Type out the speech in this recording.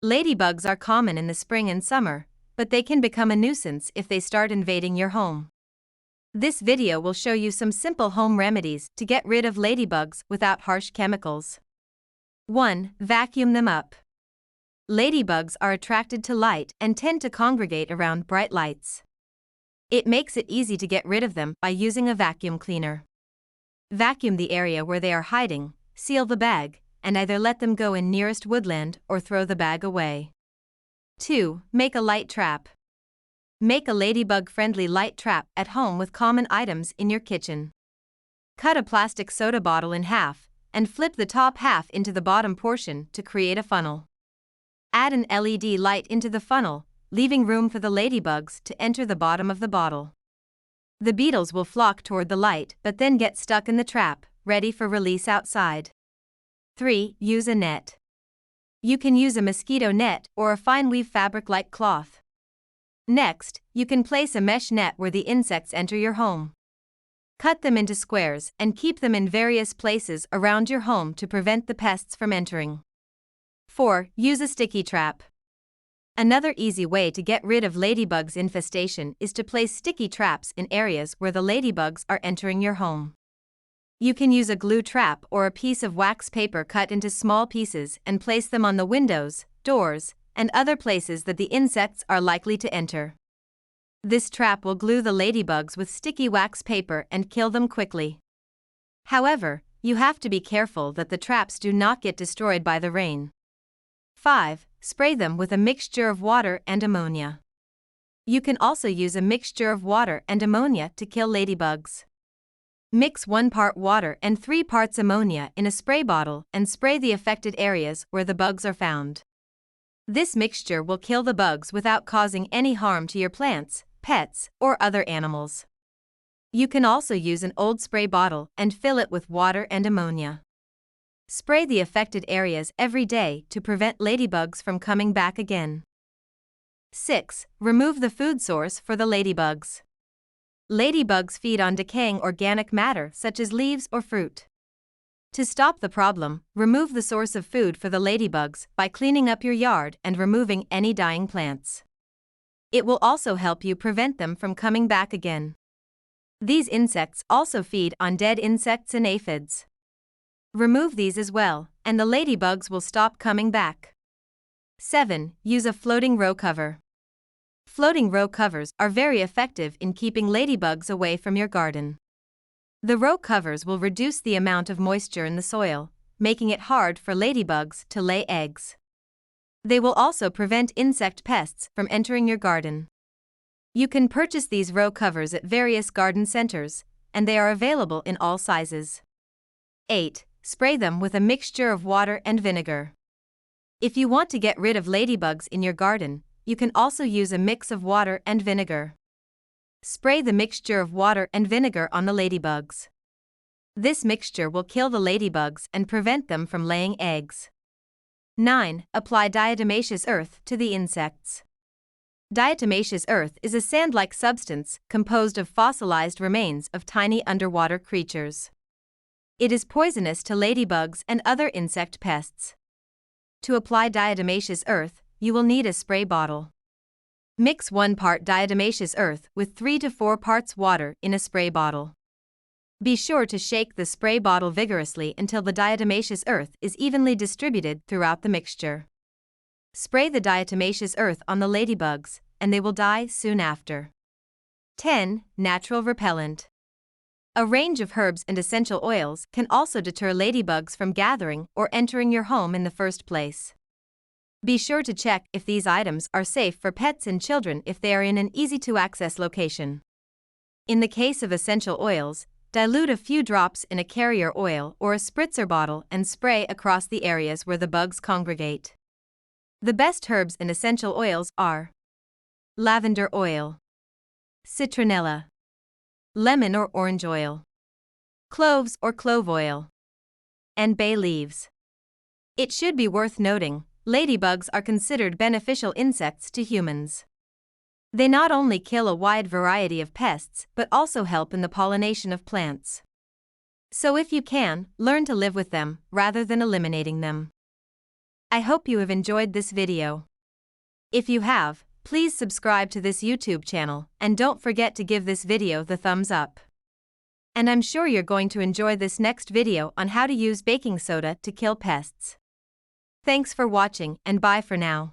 Ladybugs are common in the spring and summer, but they can become a nuisance if they start invading your home. This video will show you some simple home remedies to get rid of ladybugs without harsh chemicals. 1. Vacuum them up. Ladybugs are attracted to light and tend to congregate around bright lights. It makes it easy to get rid of them by using a vacuum cleaner. Vacuum the area where they are hiding, seal the bag, and either let them go in nearest woodland or throw the bag away. 2. Make a light trap. Make a ladybug-friendly light trap at home with common items in your kitchen. Cut a plastic soda bottle in half and flip the top half into the bottom portion to create a funnel. Add an LED light into the funnel, leaving room for the ladybugs to enter the bottom of the bottle. The beetles will flock toward the light but then get stuck in the trap, ready for release outside. 3. Use a net. You can use a mosquito net or a fine weave fabric-like cloth. Next, you can place a mesh net where the insects enter your home. Cut them into squares and keep them in various places around your home to prevent the pests from entering. 4. Use a sticky trap. Another easy way to get rid of ladybugs infestation is to place sticky traps in areas where the ladybugs are entering your home. You can use a glue trap or a piece of wax paper cut into small pieces and place them on the windows, doors, and other places that the insects are likely to enter. This trap will glue the ladybugs with sticky wax paper and kill them quickly. However, you have to be careful that the traps do not get destroyed by the rain. 5. Spray them with a mixture of water and ammonia. You can also use a mixture of water and ammonia to kill ladybugs. Mix 1 part water and 3 parts ammonia in a spray bottle and spray the affected areas where the bugs are found. This mixture will kill the bugs without causing any harm to your plants, pets, or other animals. You can also use an old spray bottle and fill it with water and ammonia. Spray the affected areas every day to prevent ladybugs from coming back again. 6. Remove the food source for the ladybugs. Ladybugs feed on decaying organic matter such as leaves or fruit. To stop the problem, remove the source of food for the ladybugs by cleaning up your yard and removing any dying plants. It will also help you prevent them from coming back again. These insects also feed on dead insects and aphids. Remove these as well, and the ladybugs will stop coming back. 7. Use a floating row cover. Floating row covers are very effective in keeping ladybugs away from your garden. The row covers will reduce the amount of moisture in the soil, making it hard for ladybugs to lay eggs. They will also prevent insect pests from entering your garden. You can purchase these row covers at various garden centers, and they are available in all sizes. 8. Spray them with a mixture of water and vinegar. If you want to get rid of ladybugs in your garden, you can also use a mix of water and vinegar. Spray the mixture of water and vinegar on the ladybugs. This mixture will kill the ladybugs and prevent them from laying eggs. 9. Apply diatomaceous earth to the insects. Diatomaceous earth is a sand-like substance composed of fossilized remains of tiny underwater creatures. It is poisonous to ladybugs and other insect pests. To apply diatomaceous earth, you will need a spray bottle. Mix 1 part diatomaceous earth with 3 to 4 parts water in a spray bottle. Be sure to shake the spray bottle vigorously until the diatomaceous earth is evenly distributed throughout the mixture. Spray the diatomaceous earth on the ladybugs, and they will die soon after. 10. Natural repellent. A range of herbs and essential oils can also deter ladybugs from gathering or entering your home in the first place. Be sure to check if these items are safe for pets and children if they are in an easy-to-access location. In the case of essential oils, dilute a few drops in a carrier oil or a spritzer bottle and spray across the areas where the bugs congregate. The best herbs and essential oils are lavender oil, citronella, lemon or orange oil, cloves or clove oil, and bay leaves. It should be worth noting, ladybugs are considered beneficial insects to humans. They not only kill a wide variety of pests but also help in the pollination of plants. So if you can, learn to live with them rather than eliminating them. I hope you have enjoyed this video. If you have, please subscribe to this YouTube channel and don't forget to give this video the thumbs up. And I'm sure you're going to enjoy this next video on how to use baking soda to kill pests. Thanks for watching and bye for now.